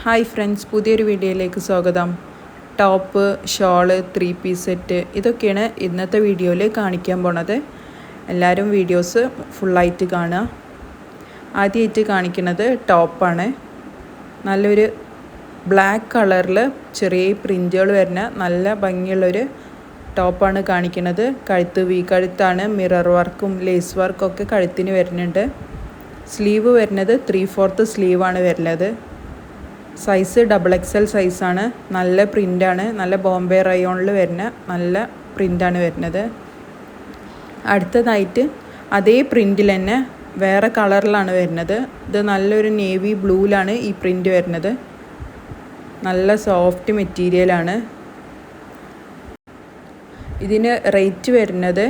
Hi friends, പുതിയൊരു വീഡിയോയിലേക്ക് സ്വാഗതം. ടോപ്പ്, ഷോള്, 3 പീസ് സെറ്റ് ഇതൊക്കെയാണ് ഇന്നത്തെ വീഡിയോയിൽ കാണിക്കാൻ പോണത്. എല്ലാവരും വീഡിയോസ് ഫുള്ളായിട്ട് കാണുക. ആദ്യമായിട്ട് കാണിക്കുന്നത് ടോപ്പാണ്. നല്ലൊരു ബ്ലാക്ക് കളറിൽ ചെറിയ പ്രിൻറ്റുകൾ വരുന്ന നല്ല ഭംഗിയുള്ളൊരു ടോപ്പാണ് കാണിക്കുന്നത്. കഴുത്ത് കഴുത്താണ്. മിറർ വർക്കും ലേസ് വർക്കും ഒക്കെ കഴുത്തിന് വരുന്നുണ്ട്. സ്ലീവ് വരുന്നത് 3/4 സ്ലീവാണ് വരുന്നത്. സൈസ് XXL സൈസാണ്. നല്ല പ്രിൻ്റാണ്. നല്ല ബോംബെ റയോണിൽ വരുന്ന നല്ല പ്രിൻ്റാണ് വരുന്നത്. അടുത്തതായിട്ട് അതേ പ്രിൻറ്റിൽ തന്നെ വേറെ കളറിലാണ് വരുന്നത്. ഇത് നല്ലൊരു നേവി ബ്ലൂവിലാണ് ഈ പ്രിൻ്റ് വരുന്നത്. നല്ല സോഫ്റ്റ് മെറ്റീരിയലാണ്. ഇതിന് റേറ്റ് വരുന്നത്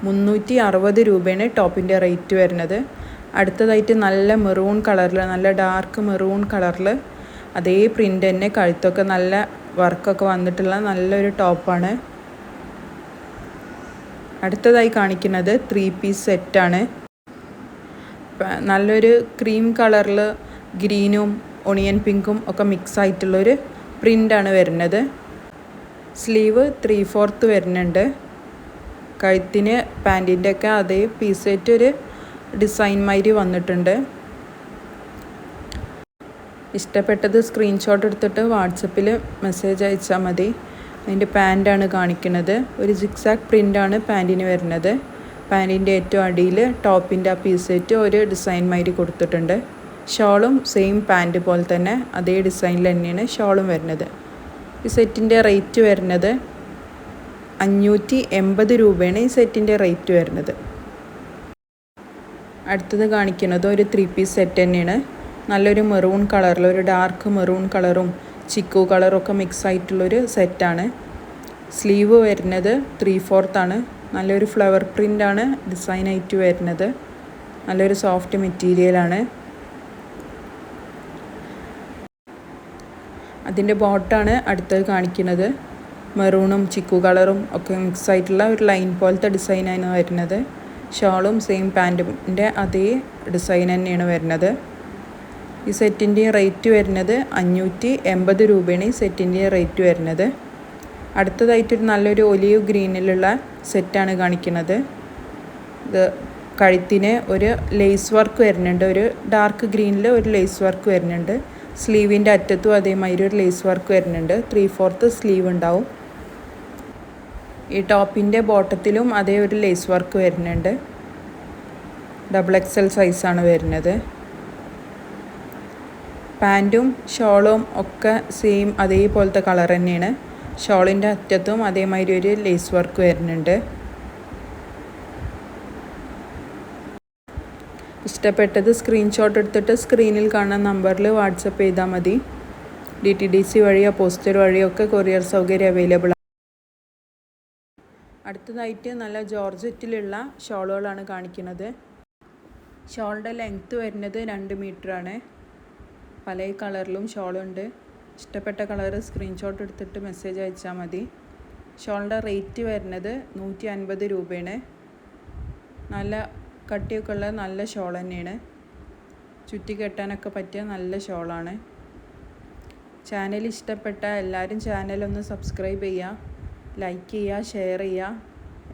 360 രൂപയാണ് ടോപ്പിൻ്റെ റേറ്റ് വരുന്നത്. അടുത്തതായിട്ട് നല്ല മെറൂൺ കളറിൽ, നല്ല ഡാർക്ക് മെറൂൺ കളറിൽ അതേ പ്രിൻ്റ് തന്നെ, കഴുത്തൊക്കെ നല്ല വർക്കൊക്കെ വന്നിട്ടുള്ള നല്ലൊരു ടോപ്പാണ്. അടുത്തതായി കാണിക്കുന്നത് 3 പീസ് സെറ്റാണ്. നല്ലൊരു ക്രീം കളറിൽ ഗ്രീനും ഒണിയൻ പിങ്കും ഒക്കെ മിക്സ് ആയിട്ടുള്ളൊരു പ്രിൻ്റാണ് വരുന്നത്. സ്ലീവ് 3/4 വരുന്നുണ്ട്. കഴുത്തിന് പാൻറ്റിൻ്റെ ഒക്കെ അതേ പീസ് സെറ്റ് ഒരു ഡിസൈൻ മാതിരി വന്നിട്ടുണ്ട്. ഇഷ്ടപ്പെട്ടത് സ്ക്രീൻഷോട്ട് എടുത്തിട്ട് വാട്സപ്പിൽ മെസ്സേജ് അയച്ചാൽ മതി. അതിൻ്റെ പാൻറ്റാണ് കാണിക്കുന്നത്. ഒരു സിക്സാക്ക് പ്രിൻ്റാണ് പാൻറ്റിന് വരുന്നത്. പാൻറ്റിൻ്റെ ഏറ്റവും അടിയിൽ ടോപ്പിൻ്റെ ആ പീസ് സെറ്റ് ഒരു ഡിസൈൻ മാതിരി കൊടുത്തിട്ടുണ്ട്. ഷോളും സെയിം പാൻറ്റ് പോലെ തന്നെ അതേ ഡിസൈനിൽ തന്നെയാണ് ഷോളും വരുന്നത്. ഈ സെറ്റിൻ്റെ റേറ്റ് വരുന്നത് 580 രൂപയാണ് ഈ സെറ്റിൻ്റെ റേറ്റ് വരുന്നത്. അടുത്തത് കാണിക്കുന്നത് ഒരു 3 പീസ് സെറ്റ് തന്നെയാണ്. നല്ലൊരു മെറൂൺ കളറിൽ, ഒരു ഡാർക്ക് മെറൂൺ കളറും ചിക്കു കളറും ഒക്കെ മിക്സ് ആയിട്ടുള്ളൊരു സെറ്റാണ്. സ്ലീവ് വരുന്നത് 3/4 ആണ്. നല്ലൊരു ഫ്ലവർ പ്രിൻ്റാണ് ഡിസൈനായിട്ട് വരുന്നത്. നല്ലൊരു സോഫ്റ്റ് മെറ്റീരിയലാണ്. അതിൻ്റെ ബോട്ടാണ് അടുത്തത് കാണിക്കുന്നത്. മെറൂണും ചിക്കു കളറും ഒക്കെ മിക്സ് ആയിട്ടുള്ള ഒരു ലൈൻ പോലത്തെ ഡിസൈനാണ് വരുന്നത്. ഷോളും സെയിം പാൻറ്റിൻ്റെ അതേ ഡിസൈൻ തന്നെയാണ് വരുന്നത്. ഈ സെറ്റിൻ്റെ റേറ്റ് വരുന്നത് 580 രൂപയാണ് ഈ സെറ്റിൻ്റെ റേറ്റ് വരുന്നത്. അടുത്തതായിട്ടൊരു നല്ലൊരു ഒലിവ് ഗ്രീനിലുള്ള സെറ്റാണ് കാണിക്കുന്നത്. ഇത് കഴുത്തിന് ഒരു ലേസ് വർക്ക് വരുന്നുണ്ട്. ഒരു ഡാർക്ക് ഗ്രീനിൽ ഒരു ലേസ് വർക്ക് വരുന്നുണ്ട്. സ്ലീവിൻ്റെ അറ്റത്തും അതേമാതിരി ഒരു ലേസ് വർക്ക് വരുന്നുണ്ട്. 3/4 സ്ലീവ് ഉണ്ടാവും. ഈ ടോപ്പിൻ്റെ ബോട്ടത്തിലും അതേ ഒരു ലേസ് വർക്ക് വരുന്നുണ്ട്. XXL സൈസാണ് വരുന്നത്. പാൻറ്റും ഷോളും ഒക്കെ സെയിം അതേപോലത്തെ കളർ തന്നെയാണ്. ഷോളിൻ്റെ അറ്റത്തും അതേമാതിരി ഒരു ലേസ് വർക്ക് വരുന്നുണ്ട്. ഇഷ്ടപ്പെട്ടത് സ്ക്രീൻഷോട്ട് എടുത്തിട്ട് സ്ക്രീനിൽ കാണുന്ന നമ്പറിൽ വാട്സപ്പ് ചെയ്താൽ മതി. DTDC വഴിയോ പോസ്റ്റർ വഴിയോ ഒക്കെ കൊറിയർ സൗകര്യം അവൈലബിൾ ആണ്. അടുത്തതായിട്ട് നല്ല ജോർജറ്റിലുള്ള ഷോളുകളാണ് കാണിക്കുന്നത്. ഷോളിൻ്റെ ലെങ്ത്ത് വരുന്നത് 2 മീറ്ററാണ്. പല കളറിലും ഷോളുണ്ട്. ഇഷ്ടപ്പെട്ട കളർ സ്ക്രീൻഷോട്ട് എടുത്തിട്ട് മെസ്സേജ് അയച്ചാൽ മതി. ഷോളിൻ്റെ റേറ്റ് വരുന്നത് 150 രൂപയാണ്. നല്ല കട്ടിയൊക്കെ ഉള്ള നല്ല ഷോൾ തന്നെയാണ്. ചുറ്റി കെട്ടാനൊക്കെ പറ്റിയ നല്ല ഷോളാണ്. ചാനൽ ഇഷ്ടപ്പെട്ട എല്ലാവരും ചാനലൊന്ന് സബ്സ്ക്രൈബ് ചെയ്യുക, ലൈക്ക് ചെയ്യുക, ഷെയർ ചെയ്യുക.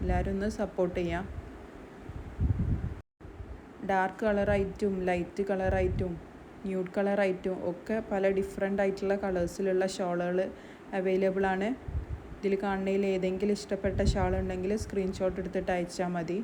എല്ലാവരും ഒന്ന് സപ്പോർട്ട് ചെയ്യുക. ഡാർക്ക് കളറായിട്ടും ലൈറ്റ് കളറായിട്ടും ന്യൂഡ് കളറായിട്ടും ഒക്കെ പല ഡിഫറെൻ്റ് ആയിട്ടുള്ള കളേഴ്സിലുള്ള ഷോളുകൾ അവൈലബിൾ ആണ്. ഇതിൽ കാണുന്നതിൽ ഏതെങ്കിലും ഇഷ്ടപ്പെട്ട ഷാൾ ഉണ്ടെങ്കിൽ സ്ക്രീൻഷോട്ട് എടുത്തിട്ട് അയച്ചാൽ മതി.